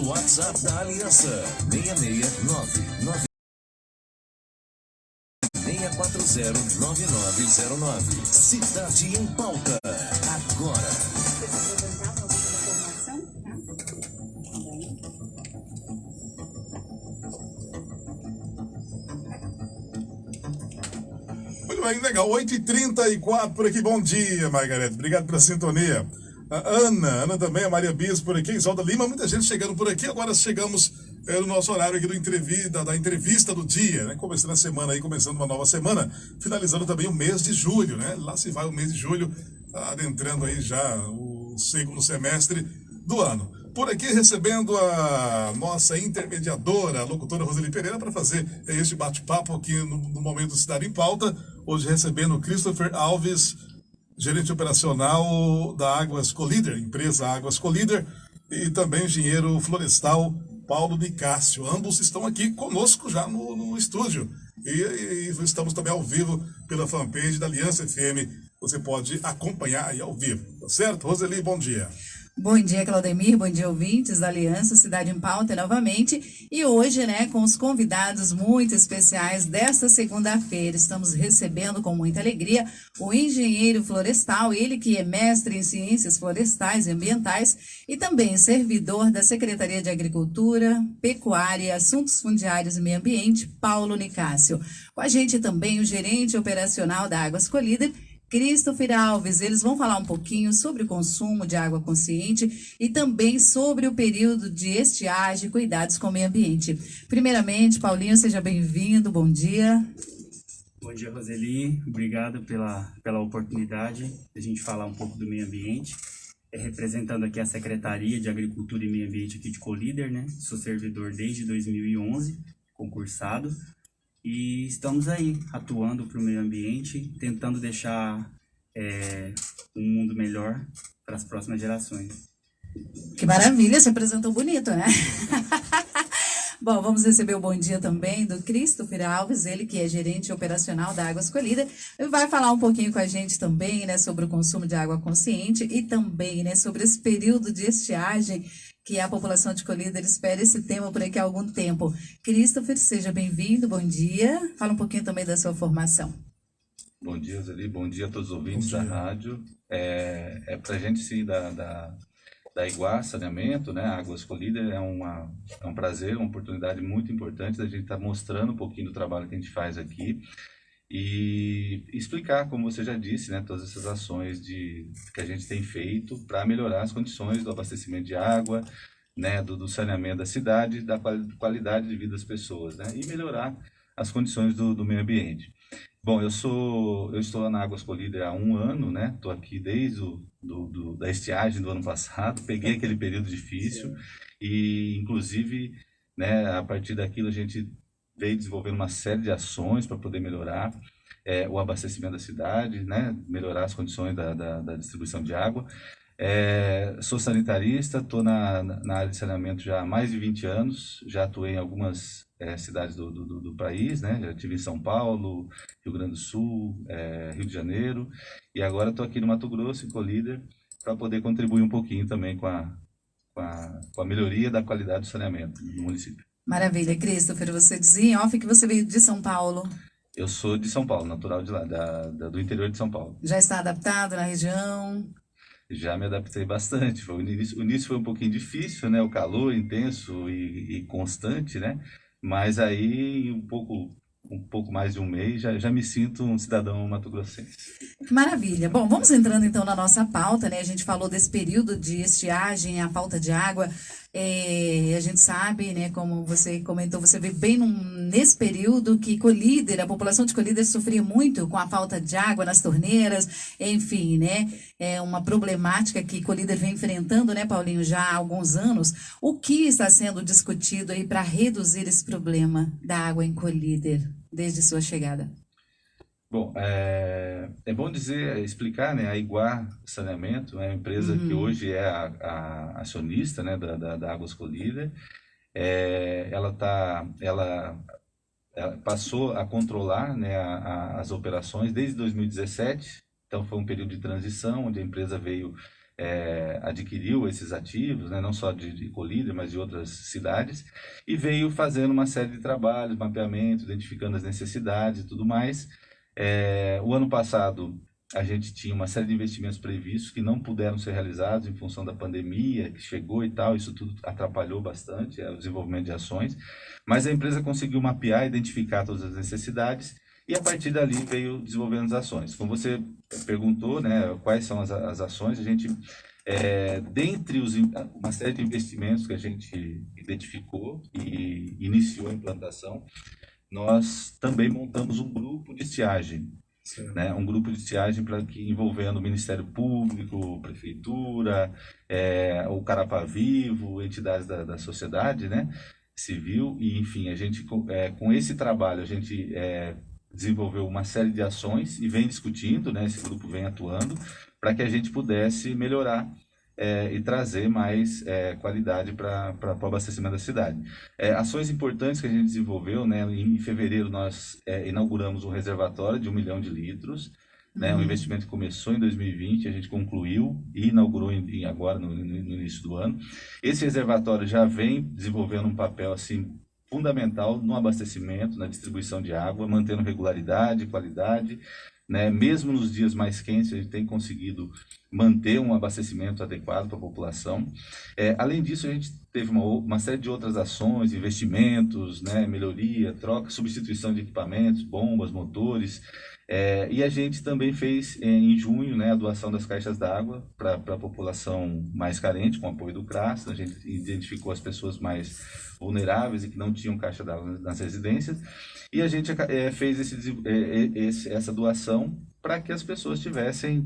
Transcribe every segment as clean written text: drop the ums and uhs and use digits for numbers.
nosso WhatsApp da Aliança, 669-9640-9909. Cidade em Pauta, agora. Muito bem, legal. 8h34 por aqui. Bom dia, Margarete. Obrigado pela sintonia. A Ana também, a Maria Bispo por aqui, Isolda Lima, muita gente chegando por aqui. Agora chegamos no nosso horário aqui da entrevista do dia, né? Começando a semana aí, começando uma nova semana, finalizando também o mês de julho, né? Lá se vai o mês de julho, adentrando aí já o segundo semestre do ano. Por aqui recebendo a nossa intermediadora, a locutora Roseli Pereira, para fazer este bate-papo aqui no Momento Cidade em Pauta. Hoje recebendo o Christopher Alves, gerente operacional da Águas Colíder, empresa Águas Colíder, e também engenheiro florestal Paulo Nicásio. Ambos estão aqui conosco já no estúdio. E estamos também ao vivo pela fanpage da Aliança FM. Você pode acompanhar aí ao vivo, tá certo? Roseli, bom dia. Bom dia, Claudemir, bom dia, ouvintes da Aliança Cidade em Pauta novamente. E hoje, com os convidados muito especiais desta segunda-feira, estamos recebendo com muita alegria o engenheiro florestal, ele que é mestre em ciências florestais e ambientais e também servidor da Secretaria de Agricultura, Pecuária, Assuntos Fundiários e Meio Ambiente, Paulo Nicásio. Com a gente também o gerente operacional da Águas Colíder, Christopher Alves. Eles vão falar um pouquinho sobre o consumo de água consciente e também sobre o período de estiagem e cuidados com o meio ambiente. Primeiramente, Paulinho, seja bem-vindo, bom dia. Bom dia, Roseli. Obrigado pela oportunidade de a gente falar um pouco do meio ambiente. Representando aqui a Secretaria de Agricultura e Meio Ambiente aqui de Colíder, né? Sou servidor desde 2011, concursado. E estamos aí, atuando para o meio ambiente, tentando deixar um mundo melhor para as próximas gerações. Que maravilha, se apresentou bonito, né? Bom, vamos receber o bom dia também do Christopher Alves, ele que é gerente operacional da Águas Colíder. Ele vai falar um pouquinho com a gente também, sobre o consumo de água consciente e também, sobre esse período de estiagem que a população de Colíder espera esse tema por aqui há algum tempo. Christopher, seja bem-vindo, bom dia. Fala um pouquinho também da sua formação. Bom dia, Zeli. Bom dia a todos os ouvintes da rádio. Para a gente, sim, da Iguá Saneamento, né? Águas Colíder, é um prazer, uma oportunidade muito importante da gente estar mostrando um pouquinho do trabalho que a gente faz aqui e explicar, como você já disse, né, todas essas ações que a gente tem feito para melhorar as condições do abastecimento de água, né, do saneamento da cidade, da qualidade de vida das pessoas, né, e melhorar as condições do meio ambiente. Bom, eu estou na Águas Colíder há 1 ano, né, estou aqui desde da estiagem do ano passado, peguei aquele período difícil e, inclusive, né, a partir daquilo a gente veio desenvolvendo uma série de ações para poder melhorar o abastecimento da cidade, né? Melhorar as condições da distribuição de água. Sou sanitarista, estou na área de saneamento já há mais de 20 anos, já atuei em algumas cidades do país, né? Já estive em São Paulo, Rio Grande do Sul, Rio de Janeiro, e agora estou aqui no Mato Grosso, em Colíder, para poder contribuir um pouquinho também com a melhoria da qualidade do saneamento no município. Maravilha, Christopher, você dizia em off que você veio de São Paulo. Eu sou de São Paulo, natural de lá, do interior de São Paulo. Já está adaptado na região? Já me adaptei bastante. O início foi um pouquinho difícil, né? O calor intenso e constante, né? Mas aí, um pouco mais de um mês, já me sinto um cidadão mato-grossense. Maravilha. Bom, vamos entrando então na nossa pauta, né? A gente falou desse período de estiagem, a falta de água. A gente sabe, né, como você comentou, você vê bem nesse período que Colíder, a população de Colíder sofria muito com a falta de água nas torneiras, enfim, né? É uma problemática que Colíder vem enfrentando, né, Paulinho, já há alguns anos. O que está sendo discutido aí para reduzir esse problema da água em Colíder desde sua chegada? Bom, é bom explicar, né, a Iguá Saneamento é uma empresa que hoje é a acionista, né, da Águas Colíder. Ela passou a controlar, né, as operações desde 2017, então foi um período de transição, onde a empresa veio adquiriu esses ativos, né, não só de Colíder, mas de outras cidades, e veio fazendo uma série de trabalhos, mapeamento, identificando as necessidades e tudo mais. O ano passado, a gente tinha uma série de investimentos previstos que não puderam ser realizados em função da pandemia que chegou e tal, isso tudo atrapalhou bastante o desenvolvimento de ações, mas a empresa conseguiu mapear, identificar todas as necessidades e a partir dali veio desenvolvendo as ações. Como você perguntou, né, quais são as ações, a gente, dentre uma série de investimentos que a gente identificou e iniciou a implantação, nós também montamos um grupo de estiagem, né, um grupo de estiagem envolvendo o Ministério Público, Prefeitura, o Carapá Vivo, entidades da sociedade, né, civil, e enfim, a gente, com esse trabalho, a gente desenvolveu uma série de ações e vem discutindo, né, esse grupo vem atuando, para que a gente pudesse melhorar e trazer mais qualidade para o abastecimento da cidade. Ações importantes que a gente desenvolveu, né, em fevereiro nós inauguramos um reservatório de 1 milhão de litros, né, um investimento que começou em 2020, a gente concluiu e inaugurou agora no início do ano. Esse reservatório já vem desenvolvendo um papel assim fundamental no abastecimento, na distribuição de água, mantendo regularidade, qualidade, né? Mesmo nos dias mais quentes, a gente tem conseguido manter um abastecimento adequado para a população. Além disso, a gente teve uma série de outras ações, investimentos, né? Melhoria, troca, substituição de equipamentos, bombas, motores. E a gente também fez, em junho, né, a doação das caixas d'água para a população mais carente, com apoio do CRAS. A gente identificou as pessoas mais vulneráveis e que não tinham caixa d'água nas residências. E a gente fez essa doação para que as pessoas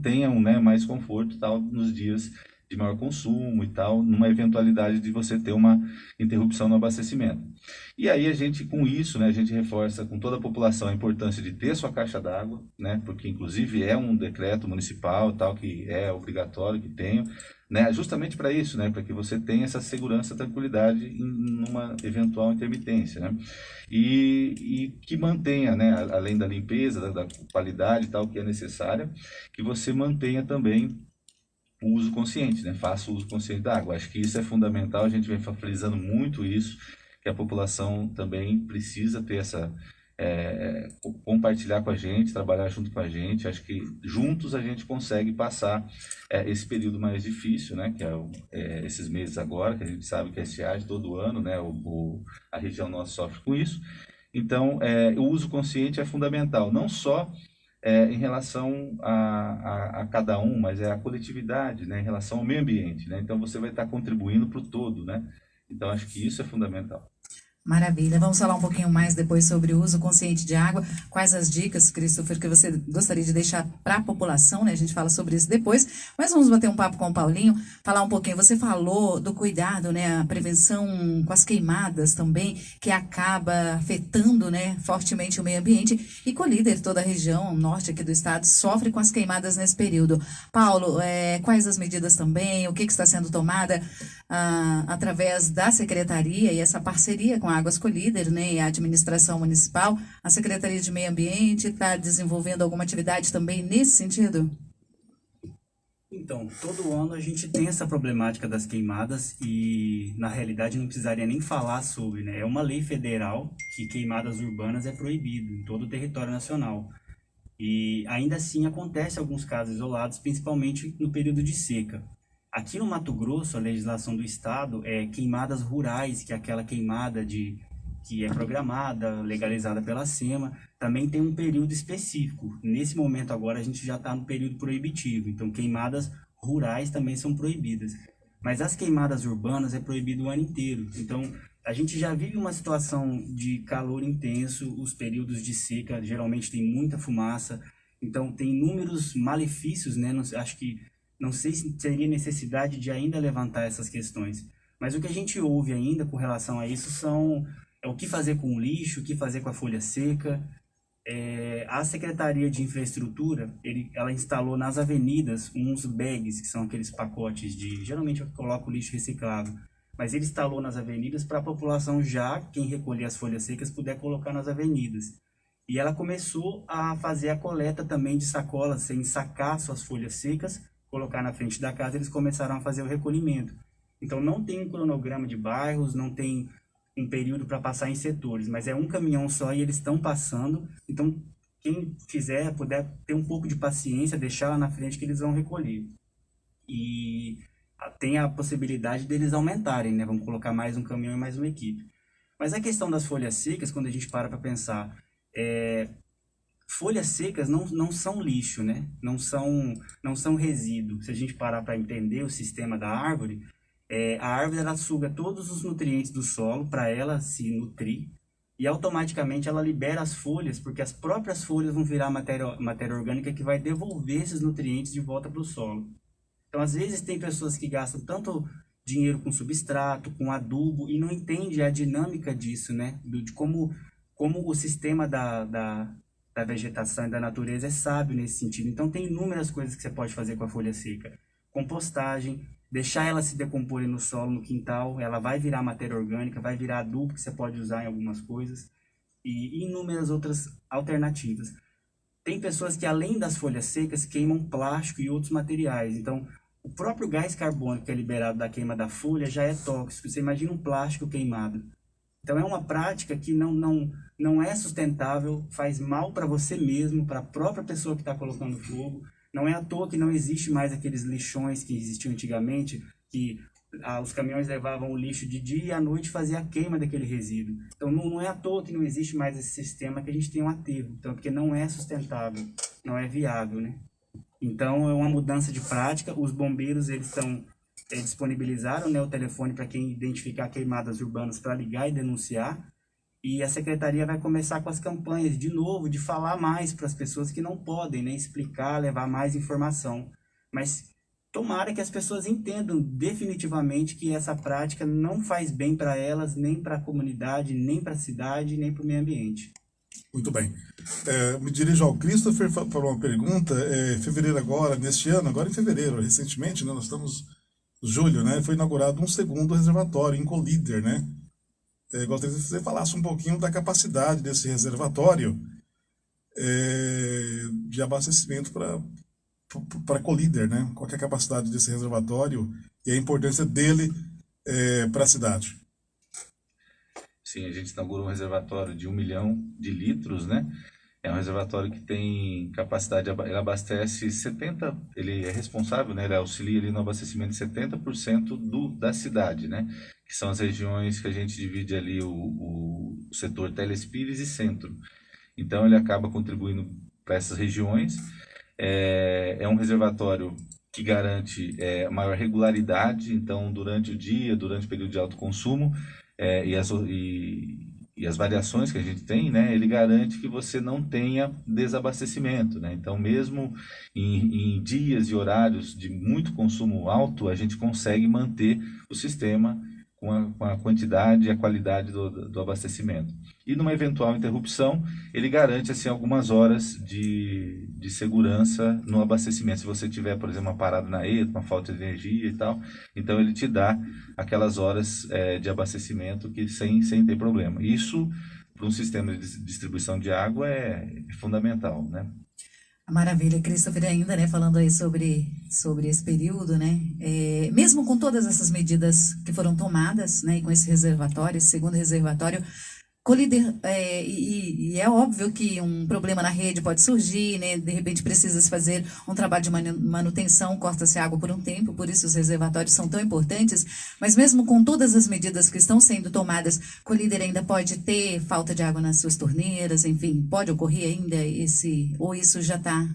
tenham, né, mais conforto e tal, nos dias de maior consumo e tal, numa eventualidade de você ter uma interrupção no abastecimento. E aí a gente, com isso, né, a gente reforça com toda a população a importância de ter sua caixa d'água, né, porque inclusive é um decreto municipal tal, que é obrigatório que tenha, né, justamente para isso, né, para que você tenha essa segurança, tranquilidade numa eventual intermitência, né, e que mantenha, né, além da limpeza, da qualidade e tal que é necessária, que você mantenha também o uso consciente, né? Faça o uso consciente da água. Acho que isso é fundamental, a gente vem frisando muito isso, que a população também precisa ter compartilhar com a gente, trabalhar junto com a gente. Acho que juntos a gente consegue passar esse período mais difícil, né? Que esses meses agora, que a gente sabe que é estiagem todo ano, né? A região nossa sofre com isso. Então, o uso consciente é fundamental, não só em relação a cada um, mas a coletividade, né, em relação ao meio ambiente, né? Então você vai estar contribuindo para o todo, né? Então acho que isso é fundamental. Maravilha. Vamos falar um pouquinho mais depois sobre o uso consciente de água. Quais as dicas, Christopher, que você gostaria de deixar para a população, né? A gente fala sobre isso depois, mas vamos bater um papo com o Paulinho, falar um pouquinho. Você falou do cuidado, né? A prevenção com as queimadas também, que acaba afetando, né, fortemente o meio ambiente. E Colíder, toda a região norte aqui do estado, sofre com as queimadas nesse período. Paulo, quais as medidas também? O que está sendo tomada através da secretaria e essa parceria com a Águas Colíder, né, e a administração municipal? A Secretaria de Meio Ambiente está desenvolvendo alguma atividade também nesse sentido? Então, todo ano a gente tem essa problemática das queimadas e, na realidade, não precisaria nem falar sobre, né? É uma lei federal que queimadas urbanas é proibido em todo o território nacional. E ainda assim acontece alguns casos isolados, principalmente no período de seca. Aqui no Mato Grosso, a legislação do estado é queimadas rurais, que é aquela queimada que é programada, legalizada pela SEMA, também tem um período específico. Nesse momento agora a gente já está no período proibitivo, então queimadas rurais também são proibidas. Mas as queimadas urbanas é proibido o ano inteiro. Então a gente já vive uma situação de calor intenso, os períodos de seca geralmente tem muita fumaça, então tem inúmeros malefícios, né? Não sei se teria necessidade de ainda levantar essas questões. Mas o que a gente ouve ainda com relação a isso é o que fazer com o lixo, o que fazer com a folha seca. A Secretaria de Infraestrutura, ela instalou nas avenidas uns bags, que são aqueles pacotes geralmente eu coloco lixo reciclável, mas ele instalou nas avenidas para a população quem recolher as folhas secas, puder colocar nas avenidas. E ela começou a fazer a coleta também de sacolas, sem sacar suas folhas secas, colocar na frente da casa, eles começaram a fazer o recolhimento. Então não tem um cronograma de bairros, não tem um período para passar em setores, mas é um caminhão só e eles estão passando. Então quem puder ter um pouco de paciência, deixar lá na frente que eles vão recolher. E tem a possibilidade deles aumentarem, né? Vamos colocar mais um caminhão e mais uma equipe. Mas a questão das folhas secas, quando a gente para pensar, folhas secas não são lixo, né? Não são resíduo. Se a gente parar para entender o sistema da árvore, a árvore ela suga todos os nutrientes do solo para ela se nutrir e automaticamente ela libera as folhas, porque as próprias folhas vão virar matéria orgânica que vai devolver esses nutrientes de volta para o solo. Então, às vezes, tem pessoas que gastam tanto dinheiro com substrato, com adubo, e não entendem a dinâmica disso, né? De como o sistema da vegetação e da natureza é sábio nesse sentido. Então, tem inúmeras coisas que você pode fazer com a folha seca. Compostagem, deixar ela se decompor no solo, no quintal, ela vai virar matéria orgânica, vai virar adubo que você pode usar em algumas coisas, e inúmeras outras alternativas. Tem pessoas que, além das folhas secas, queimam plástico e outros materiais. Então, o próprio gás carbônico que é liberado da queima da folha já é tóxico. Você imagina um plástico queimado. Então, é uma prática que não é sustentável, faz mal para você mesmo, para a própria pessoa que está colocando fogo. Não é à toa que não existe mais aqueles lixões que existiam antigamente, que os caminhões levavam o lixo de dia e à noite fazia a queima daquele resíduo. Então, não é à toa que não existe mais esse sistema, que a gente tem um aterro. Então, porque não é sustentável, não é viável, né? Então, é uma mudança de prática. Os bombeiros, eles disponibilizaram, né, o telefone para quem identificar queimadas urbanas para ligar e denunciar. E a secretaria vai começar com as campanhas, de novo, de falar mais para as pessoas que não podem, né, explicar, levar mais informação. Mas tomara que as pessoas entendam definitivamente que essa prática não faz bem para elas, nem para a comunidade, nem para a cidade, nem para o meio ambiente. Muito bem. Me dirijo ao Christopher para uma pergunta. Fevereiro agora, neste ano, agora em fevereiro, recentemente, né, nós estamos em julho, né, foi inaugurado um segundo reservatório em Colíder, né? Gostaria que você falasse um pouquinho da capacidade desse reservatório de abastecimento para Colíder, né? Qual que é a capacidade desse reservatório e a importância dele para a cidade? Sim, a gente inaugurou um reservatório de 1 milhão de litros, né? É um reservatório que tem capacidade, ele abastece 70%, ele é responsável, né? Ele auxilia ali no abastecimento de 70% da cidade, né? Que são as regiões que a gente divide ali o setor Telespires e Centro. Então, ele acaba contribuindo para essas regiões. É um reservatório que garante maior regularidade, então, durante o dia, durante o período de alto consumo, e as variações que a gente tem, né, ele garante que você não tenha desabastecimento, né? Então, mesmo em dias e horários de muito consumo alto, a gente consegue manter o sistema com a quantidade e a qualidade do abastecimento. E numa eventual interrupção, ele garante assim, algumas horas de segurança no abastecimento. Se você tiver, por exemplo, uma parada na ETA, uma falta de energia e tal, então ele te dá aquelas horas de abastecimento que sem ter problema. Isso, para um sistema de distribuição de água, é fundamental, né? Maravilha, Christopher, ainda, né, falando aí sobre esse período, né, mesmo com todas essas medidas que foram tomadas, né, e com esse reservatório, esse segundo reservatório, Colíder, e é óbvio que um problema na rede pode surgir, né, de repente precisa se fazer um trabalho de manutenção, corta-se água por um tempo, por isso os reservatórios são tão importantes, mas mesmo com todas as medidas que estão sendo tomadas, Colíder ainda pode ter falta de água nas suas torneiras, enfim, pode ocorrer ainda ou isso já está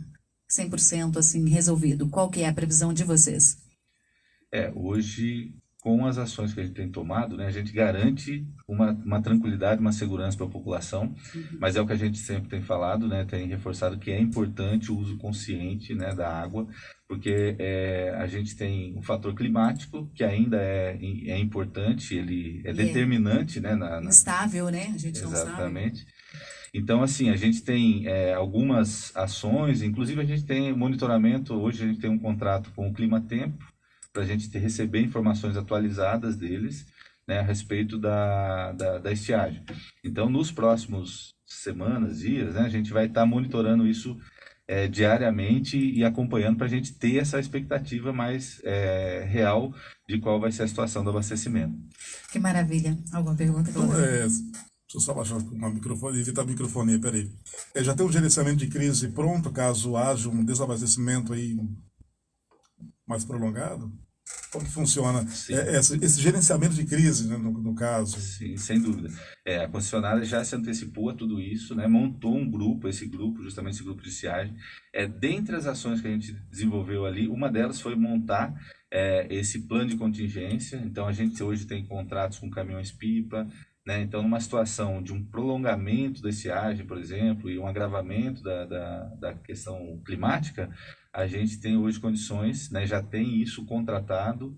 100% assim resolvido? Qual que é a previsão de vocês? Hoje, com as ações que a gente tem tomado, né, a gente garante uma tranquilidade, uma segurança para a população, mas é o que a gente sempre tem falado, né, tem reforçado que é importante o uso consciente, né, da água, porque a gente tem um fator climático que ainda é importante, ele é determinante, né, instável, né? A gente não sabe. Exatamente. Então, assim, a gente tem algumas ações, inclusive a gente tem monitoramento, hoje a gente tem um contrato com o Climatempo, para a gente receber informações atualizadas deles, né, a respeito da estiagem. Então, nos próximos semanas, dias, né, a gente vai estar monitorando isso diariamente e acompanhando para a gente ter essa expectativa mais real de qual vai ser a situação do abastecimento. Que maravilha. Alguma pergunta, Então, Claudemir? deixa eu só baixar o microfone, evitar a microfonia, peraí. Já tem um gerenciamento de crise pronto, caso haja um desabastecimento aí mais prolongado? Como que funciona Sim. esse gerenciamento de crise, né, no caso? Sim, sem dúvida. A concessionária já se antecipou a tudo isso, né? Montou um grupo, justamente esse grupo de estiagem. Dentre as ações que a gente desenvolveu ali, uma delas foi montar esse plano de contingência. Então, a gente hoje tem contratos com caminhões-pipa, né? Então, numa situação de um prolongamento da estiagem, por exemplo, e um agravamento da questão climática, a gente tem hoje condições, né? Já tem isso contratado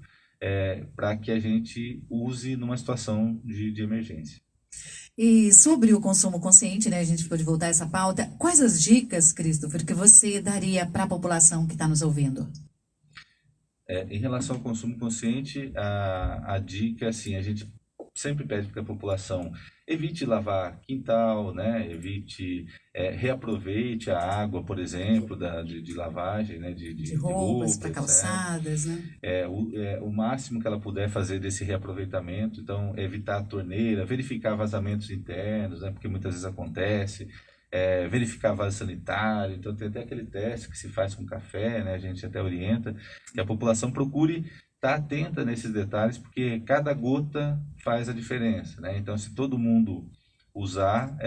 para que a gente use numa situação de emergência. E sobre o consumo consciente, né, a gente pode voltar a essa pauta. Quais as dicas, Christopher, que você daria para a população que está nos ouvindo? Em relação ao consumo consciente, a dica é assim, a gente sempre pede para a população evite lavar quintal, né? Reaproveite a água, por exemplo, de lavagem, né? De roupas para calçadas, né? O máximo que ela puder fazer desse reaproveitamento, então evitar a torneira, verificar vazamentos internos, né? Porque muitas vezes acontece, verificar vaso sanitário, então tem até aquele teste que se faz com café, né? A gente até orienta que a população procure estar atenta nesses detalhes, porque cada gota faz a diferença, né? Então, se todo mundo usar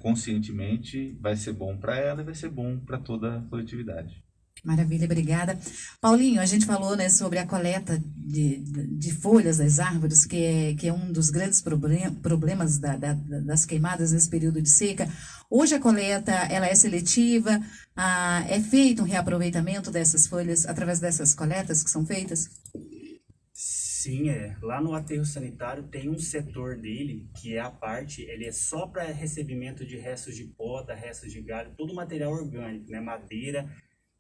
conscientemente, vai ser bom para ela e vai ser bom para toda a coletividade. Maravilha, obrigada. Paulinho, a gente falou, né, sobre a coleta de folhas das árvores, que é um dos grandes problemas das queimadas nesse período de seca. Hoje a coleta ela é seletiva, é feito um reaproveitamento dessas folhas através dessas coletas que são feitas? Sim, lá no aterro sanitário tem um setor dele, que é a parte, ele é só para recebimento de restos de poda, restos de galho, todo material orgânico, né, madeira,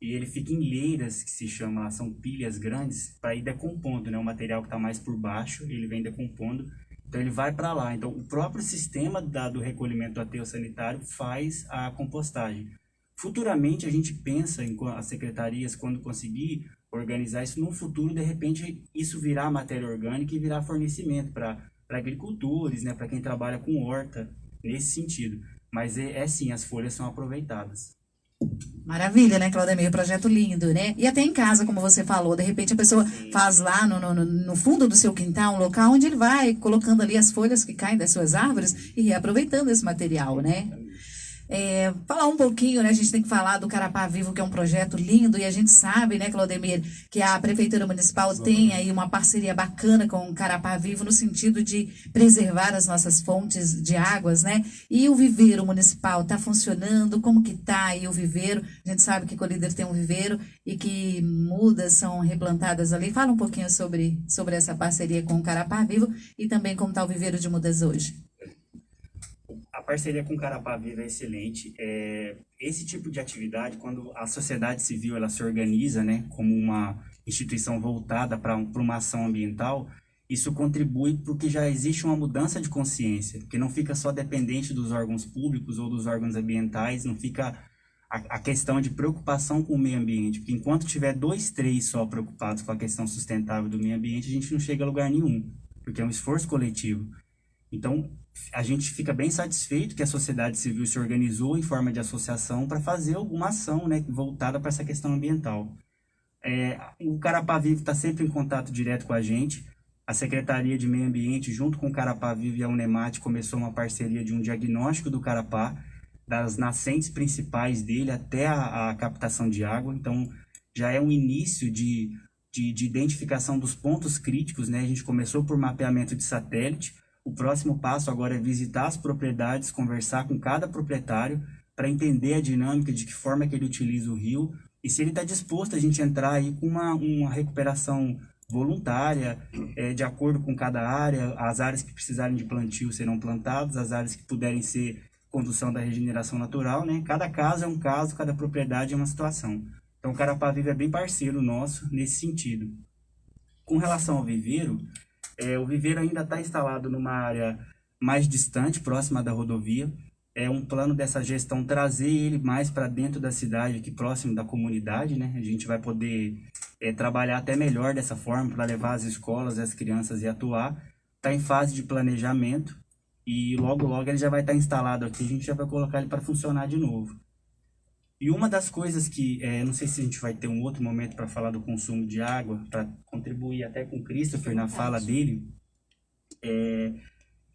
e ele fica em leiras, que se chama, são pilhas grandes, para ir decompondo, né, o material que está mais por baixo, ele vem decompondo, então ele vai para lá. Então o próprio sistema do recolhimento do aterro sanitário faz a compostagem. Futuramente a gente pensa, as secretarias, quando conseguir organizar isso no futuro, de repente isso virar matéria orgânica e virar fornecimento para agricultores, né, para quem trabalha com horta, nesse sentido. Mas sim, as folhas são aproveitadas. Maravilha, né, Claudemir? Projeto lindo, né? E até em casa, como você falou, de repente a pessoa faz lá no fundo do seu quintal um local onde ele vai colocando ali as folhas que caem das suas árvores e reaproveitando esse material, né? Falar um pouquinho, né? A gente tem que falar do Carapá Vivo, que é um projeto lindo, e a gente sabe, né, Claudemir, que a Prefeitura Municipal tem aí uma parceria bacana com o Carapá Vivo no sentido de preservar as nossas fontes de águas, né? E o viveiro municipal está funcionando? Como que está aí o viveiro? A gente sabe que Colíder tem um viveiro e que mudas são replantadas ali. Fala um pouquinho sobre essa parceria com o Carapá Vivo e também como está o viveiro de mudas hoje. A parceria com o Carapá Vivo é excelente. Esse tipo de atividade, quando a sociedade civil ela se organiza, né, como uma instituição voltada para uma ação ambiental, isso contribui porque já existe uma mudança de consciência, que não fica só dependente dos órgãos públicos ou dos órgãos ambientais, não fica a questão de preocupação com o meio ambiente, porque enquanto tiver 2, 3 só preocupados com a questão sustentável do meio ambiente, a gente não chega a lugar nenhum, porque é um esforço coletivo. Então, a gente fica bem satisfeito que a sociedade civil se organizou em forma de associação para fazer alguma ação, né, voltada para essa questão ambiental. O Carapá Vivo está sempre em contato direto com a gente. A Secretaria de Meio Ambiente, junto com o Carapá Vivo e a Unemat, começou uma parceria de um diagnóstico do Carapá, das nascentes principais dele até a captação de água. Então, já é um início de identificação dos pontos críticos, né? A gente começou por mapeamento de satélite. O próximo passo agora é visitar as propriedades, conversar com cada proprietário para entender a dinâmica, de que forma que ele utiliza o rio e se ele está disposto a gente entrar aí com uma recuperação voluntária, de acordo com cada área. As áreas que precisarem de plantio serão plantadas, as áreas que puderem ser condução da regeneração natural, né? Cada caso é um caso, cada propriedade é uma situação. Então o Carapá Vivo é bem parceiro nosso nesse sentido. Com relação ao viveiro, o viveiro ainda está instalado numa área mais distante, próxima da rodovia. é um plano dessa gestão trazer ele mais para dentro da cidade, aqui próximo da comunidade, né? A gente vai poder trabalhar até melhor dessa forma para levar as escolas, as crianças e atuar. Está em fase de planejamento e logo logo ele já vai estar instalado aqui, a gente já vai colocar ele para funcionar de novo. E uma das coisas que, não sei se a gente vai ter um outro momento para falar do consumo de água, para contribuir até com o Christopher na fala dele,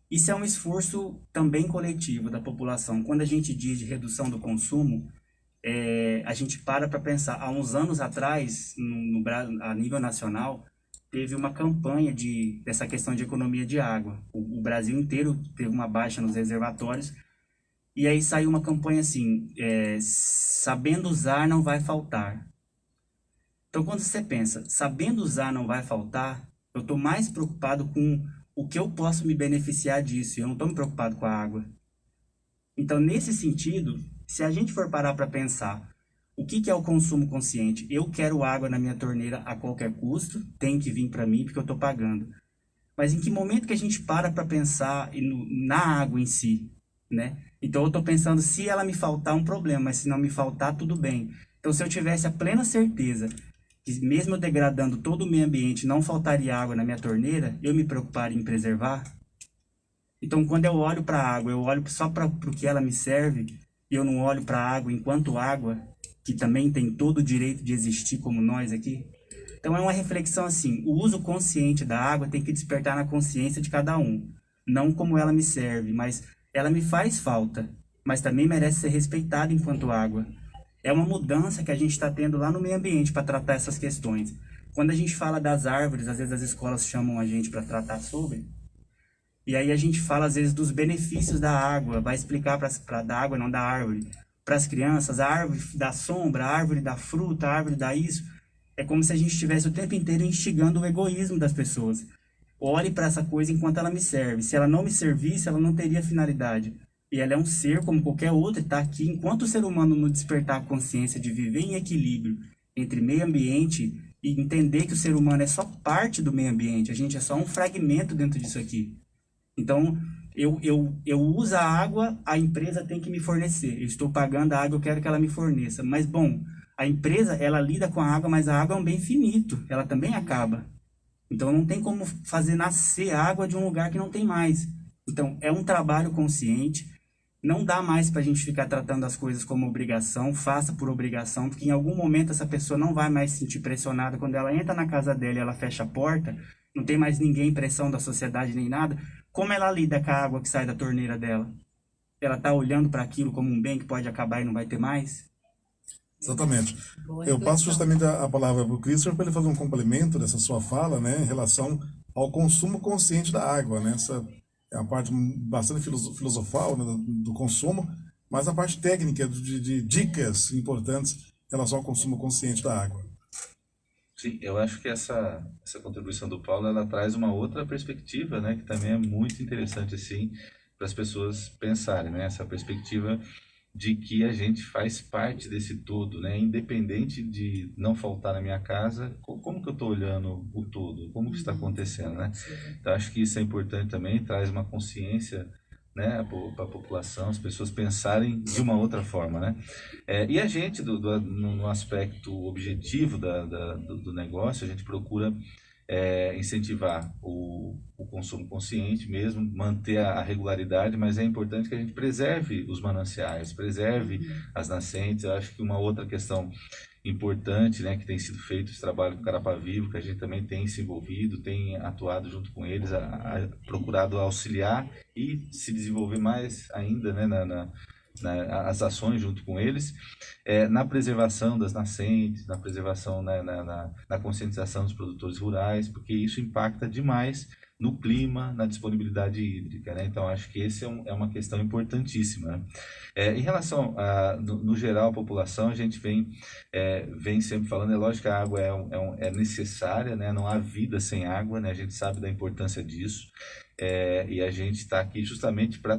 isso é um esforço também coletivo da população. Quando a gente diz de redução do consumo, a gente para pensar. Há uns anos atrás, a nível nacional, teve uma campanha dessa questão de economia de água. O Brasil inteiro teve uma baixa nos reservatórios. E aí saiu uma campanha assim, sabendo usar não vai faltar. Então quando você pensa, sabendo usar não vai faltar, eu estou mais preocupado com o que eu posso me beneficiar disso, eu não estou me preocupado com a água. Então nesse sentido, se a gente for parar para pensar, o que é o consumo consciente? Eu quero água na minha torneira a qualquer custo, tem que vir para mim porque eu estou pagando. Mas em que momento que a gente para pensar na água em si, né? Então eu estou pensando, se ela me faltar, um problema, mas se não me faltar, tudo bem. Então se eu tivesse a plena certeza que mesmo eu degradando todo o meio ambiente, não faltaria água na minha torneira, eu me preocuparia em preservar? Então quando eu olho para a água, eu olho só para o que ela me serve, e eu não olho para a água enquanto água, que também tem todo o direito de existir como nós aqui. Então é uma reflexão assim, o uso consciente da água tem que despertar na consciência de cada um. Não como ela me serve, mas ela me faz falta, mas também merece ser respeitada enquanto água. É uma mudança que a gente está tendo lá no meio ambiente para tratar essas questões. Quando a gente fala das árvores, às vezes as escolas chamam a gente para tratar sobre, e aí a gente fala às vezes dos benefícios da água, vai explicar da água, não da árvore. Para as crianças, a árvore dá sombra, a árvore dá fruta, a árvore dá isso. É como se a gente estivesse o tempo inteiro instigando o egoísmo das pessoas. Olhe para essa coisa enquanto ela me serve. Se ela não me servisse, ela não teria finalidade. E ela é um ser como qualquer outro, está aqui. Enquanto o ser humano não despertar a consciência de viver em equilíbrio entre meio ambiente e entender que o ser humano é só parte do meio ambiente, a gente é só um fragmento dentro disso aqui. Então, eu uso a água, a empresa tem que me fornecer. Eu estou pagando a água, eu quero que ela me forneça. Mas, bom, a empresa, ela lida com a água, mas a água é um bem finito. Ela também acaba. Então, não tem como fazer nascer água de um lugar que não tem mais. Então, é um trabalho consciente. Não dá mais para a gente ficar tratando as coisas como obrigação. Faça por obrigação, porque em algum momento essa pessoa não vai mais se sentir pressionada. Quando ela entra na casa dela e ela fecha a porta, não tem mais ninguém, pressão da sociedade nem nada. Como ela lida com a água que sai da torneira dela? Ela está olhando para aquilo como um bem que pode acabar e não vai ter mais? Exatamente. Boa Eu passo reflexão. justamente a palavra para o Christopher para ele fazer um complemento dessa sua fala, né, em relação ao consumo consciente da água, né? Essa é a parte bastante filosofal, né, do consumo, mas a parte técnica de dicas importantes em relação ao consumo consciente da água. Sim, eu acho que essa contribuição do Paulo, ela traz uma outra perspectiva, né, que também é muito interessante, assim, para as pessoas pensarem, né, essa perspectiva de que a gente faz parte desse todo, né, independente de não faltar na minha casa, como que eu estou olhando o todo, como que está acontecendo, né? Então, acho que isso é importante também, traz uma consciência, né, para a população, as pessoas pensarem de uma outra forma, né? E a gente, no aspecto objetivo do negócio, a gente procura incentivar o consumo consciente mesmo, manter a regularidade, mas é importante que a gente preserve os mananciais, preserve as nascentes. Eu acho que uma outra questão importante, né, que tem sido feito esse trabalho com o Carapa Vivo, que a gente também tem se envolvido, tem atuado junto com eles, procurado auxiliar e se desenvolver mais ainda, né, as ações junto com eles, na preservação das nascentes, na preservação, né, na conscientização dos produtores rurais, porque isso impacta demais no clima, na disponibilidade hídrica, né? Então, acho que esse é uma questão importantíssima, né? Em relação no geral, à população, a gente vem sempre falando, é lógico que a água é necessária, né? Não há vida sem água, né? A gente sabe da importância disso, e a gente está aqui justamente para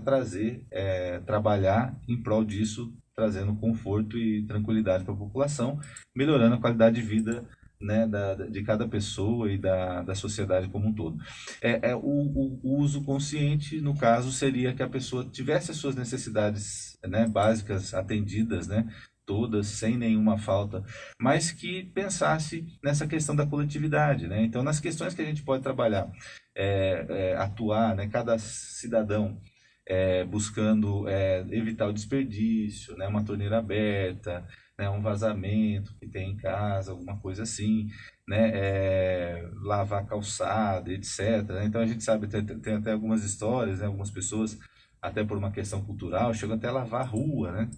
trabalhar em prol disso, trazendo conforto e tranquilidade para a população, melhorando a qualidade de vida né, de cada pessoa e da sociedade como um todo. O uso consciente, no caso, seria que a pessoa tivesse as suas necessidades, né, básicas atendidas, né, todas, sem nenhuma falta, mas que pensasse nessa questão da coletividade, né? Então, nas questões que a gente pode trabalhar, atuar, né, cada cidadão buscando evitar o desperdício, né, uma torneira aberta, né, um vazamento que tem em casa, alguma coisa assim, né, lavar calçada, etc. Né? Então, a gente sabe, tem até algumas histórias, né, algumas pessoas, até por uma questão cultural, chegam até a lavar a rua, né?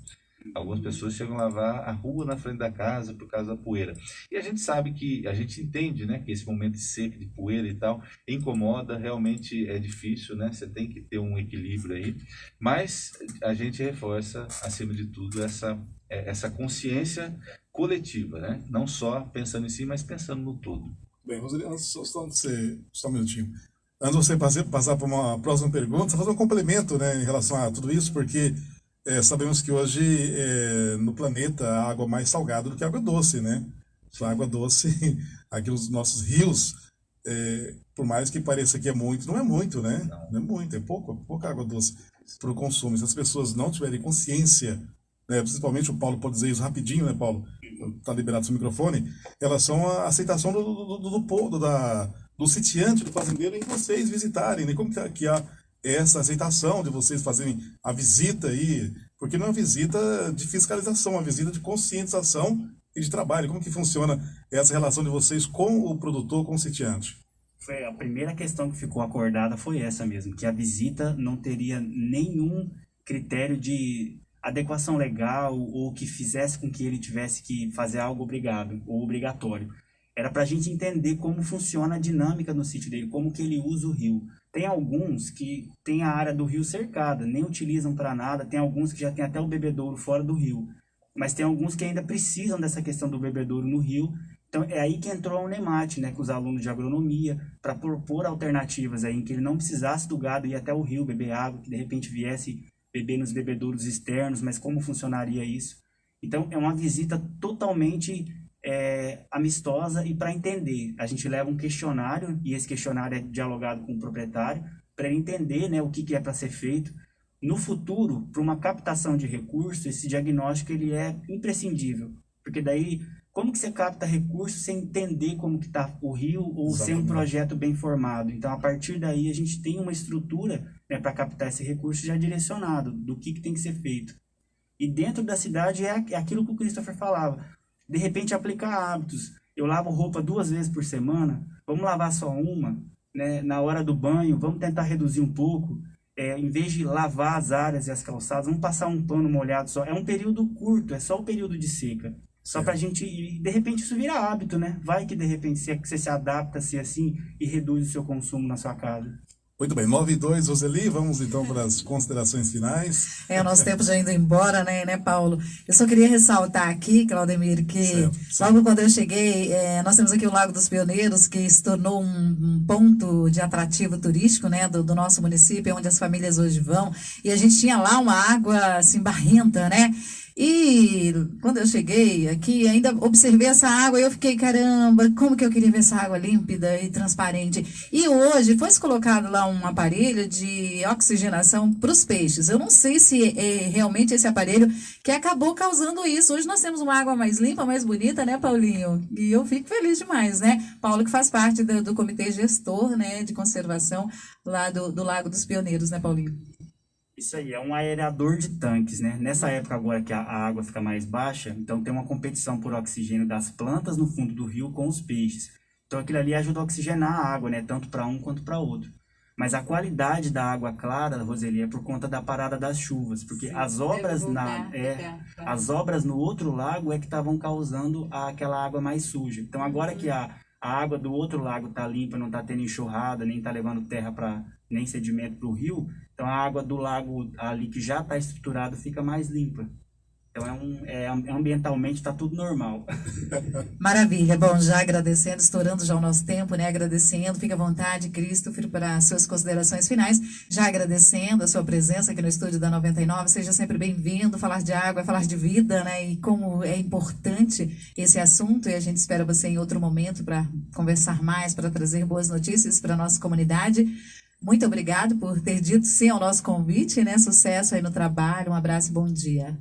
Algumas pessoas chegam a lavar a rua na frente da casa por causa da poeira. E a gente sabe a gente entende, né, que esse momento de seca, de poeira e tal, incomoda, realmente é difícil, né? Você tem que ter um equilíbrio aí. Mas a gente reforça, acima de tudo, essa consciência coletiva, né? Não só pensando em si, mas pensando no todo. Bem, Roseli, só um minutinho. Antes de você passar para uma próxima pergunta, só fazer um complemento, né, em relação a tudo isso, porque sabemos que hoje no planeta há água mais salgada do que água doce, né? A água doce, aqui nos nossos rios, por mais que pareça que é muito, não é muito, né? Não é muito, é pouca água doce para o consumo. Se as pessoas não tiverem consciência, né, principalmente o Paulo pode dizer isso rapidinho, né, Paulo? Está liberado seu microfone. Elas são a aceitação do sitiante, do fazendeiro, em vocês visitarem, né? Como que há essa aceitação de vocês fazerem a visita aí, porque não é uma visita de fiscalização, é uma visita de conscientização e de trabalho. Como que funciona essa relação de vocês com o produtor, com o sitiante? A primeira questão que ficou acordada foi essa mesmo, que a visita não teria nenhum critério de adequação legal ou que fizesse com que ele tivesse que fazer algo obrigado ou obrigatório. Era para a gente entender como funciona a dinâmica no sítio dele, como que ele usa o rio. Tem alguns que têm a área do rio cercada, nem utilizam para nada. Tem alguns que já tem até o bebedouro fora do rio. Mas tem alguns que ainda precisam dessa questão do bebedouro no rio. Então é aí que entrou a Unemate, né, com os alunos de agronomia, para propor alternativas aí, em que ele não precisasse do gado ir até o rio beber água, que de repente viesse beber nos bebedouros externos, mas como funcionaria isso? Então é uma visita totalmente amistosa e para entender. A gente leva um questionário e esse questionário é dialogado com o proprietário para ele entender, né, o que é para ser feito. No futuro, para uma captação de recursos, esse diagnóstico ele é imprescindível, porque daí como que você capta recursos sem entender como que está o rio ou sem um projeto bem formado? Então, a partir daí, a gente tem uma estrutura, né, para captar esse recurso já direcionado do que tem que ser feito. E dentro da cidade é aquilo que o Christopher falava. De repente, aplicar hábitos. Eu lavo roupa 2 vezes por semana, vamos lavar só uma, né? Na hora do banho, vamos tentar reduzir um pouco. Em vez de lavar as áreas e as calçadas, vamos passar um pano molhado só. É um período curto, é só o período de seca. Só pra gente, e de repente isso vira hábito, né? Vai que de repente você se adapta a ser assim e reduz o seu consumo na sua casa. Muito bem, 9:02, Roseli, vamos então para as considerações finais. O nosso tempo já indo embora, né, Paulo? Eu só queria ressaltar aqui, Claudemir, que logo quando eu cheguei, nós temos aqui o Lago dos Pioneiros, que se tornou um ponto de atrativo turístico, né, do nosso município, onde as famílias hoje vão, e a gente tinha lá uma água, assim, barrenta, né? E quando eu cheguei aqui, ainda observei essa água e eu fiquei, caramba, como que eu queria ver essa água límpida e transparente. E hoje foi colocado lá um aparelho de oxigenação para os peixes. Eu não sei se é realmente esse aparelho que acabou causando isso. Hoje nós temos uma água mais limpa, mais bonita, né, Paulinho? E eu fico feliz demais, né? Paulo que faz parte do comitê gestor, né, de conservação lá do Lago dos Pioneiros, né, Paulinho? Isso aí, é um aerador de tanques, né? Nessa época agora que a água fica mais baixa, então tem uma competição por oxigênio das plantas no fundo do rio com os peixes. Então aquilo ali ajuda a oxigenar a água, né? Tanto para um quanto para outro. Mas a qualidade da água clara, Roseli, é por conta da parada das chuvas, porque as obras no outro lago é que estavam causando aquela água mais suja. Então agora que a água do outro lago está limpa, não está tendo enxurrada, nem está levando terra nem sedimento para o rio, então a água do lago ali que já está estruturado fica mais limpa. Então, ambientalmente está tudo normal. Maravilha. Bom, já agradecendo, estourando já o nosso tempo, né? Agradecendo. Fica à vontade, Christopher, para as suas considerações finais. Já agradecendo a sua presença aqui no estúdio da 99. Seja sempre bem-vindo. Falar de água é falar de vida, né? E como é importante esse assunto. E a gente espera você em outro momento para conversar mais, para trazer boas notícias para a nossa comunidade. Muito obrigado por ter dito sim ao nosso convite, né? Sucesso aí no trabalho. Um abraço e bom dia.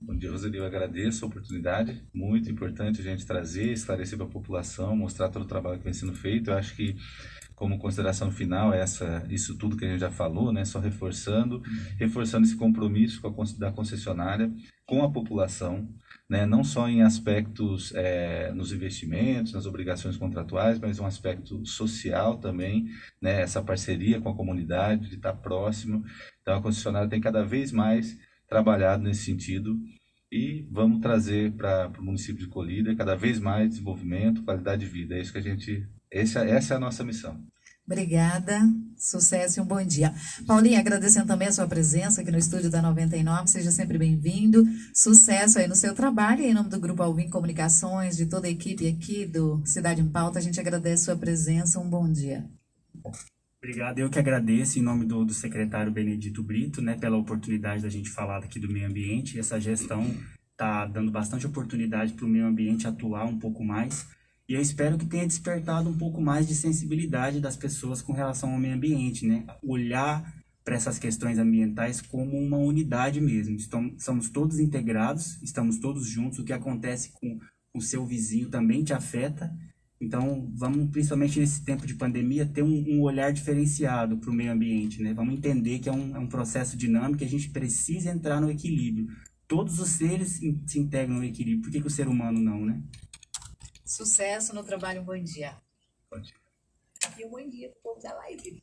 Bom dia, Roseli. Eu agradeço a oportunidade. Muito importante a gente trazer, esclarecer para a população, mostrar todo o trabalho que vem sendo feito. Eu acho que, como consideração final, isso tudo que a gente já falou, né? Só reforçando esse compromisso da concessionária com a população, né? Não só em aspectos nos investimentos, nas obrigações contratuais, mas um aspecto social também, né? Essa parceria com a comunidade, de estar próximo. Então, a concessionária tem cada vez mais trabalhado nesse sentido e vamos trazer para o município de Colíder cada vez mais desenvolvimento, qualidade de vida. É isso que essa é a nossa missão. Obrigada, sucesso e um bom dia. Paulinha, agradecendo também a sua presença aqui no estúdio da 99, seja sempre bem-vindo, sucesso aí no seu trabalho e em nome do Grupo Alvim Comunicações, de toda a equipe aqui do Cidade em Pauta, a gente agradece a sua presença, um bom dia. Obrigado, eu que agradeço em nome do secretário Benedito Brito, né, pela oportunidade da gente falar aqui do meio ambiente. Essa gestão está dando bastante oportunidade para o meio ambiente atuar um pouco mais. E eu espero que tenha despertado um pouco mais de sensibilidade das pessoas com relação ao meio ambiente, né? Olhar para essas questões ambientais como uma unidade mesmo. Somos todos integrados, estamos todos juntos. O que acontece com o seu vizinho também te afeta. Então, vamos, principalmente nesse tempo de pandemia, ter um olhar diferenciado para o meio ambiente, né? Vamos entender que é um processo dinâmico e a gente precisa entrar no equilíbrio. Todos os seres se integram no equilíbrio. Por que o ser humano não, né? Sucesso no trabalho, um bom dia. Bom dia. E um bom dia para o povo da live.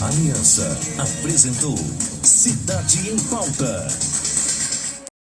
Aliança apresentou Cidade em Pauta.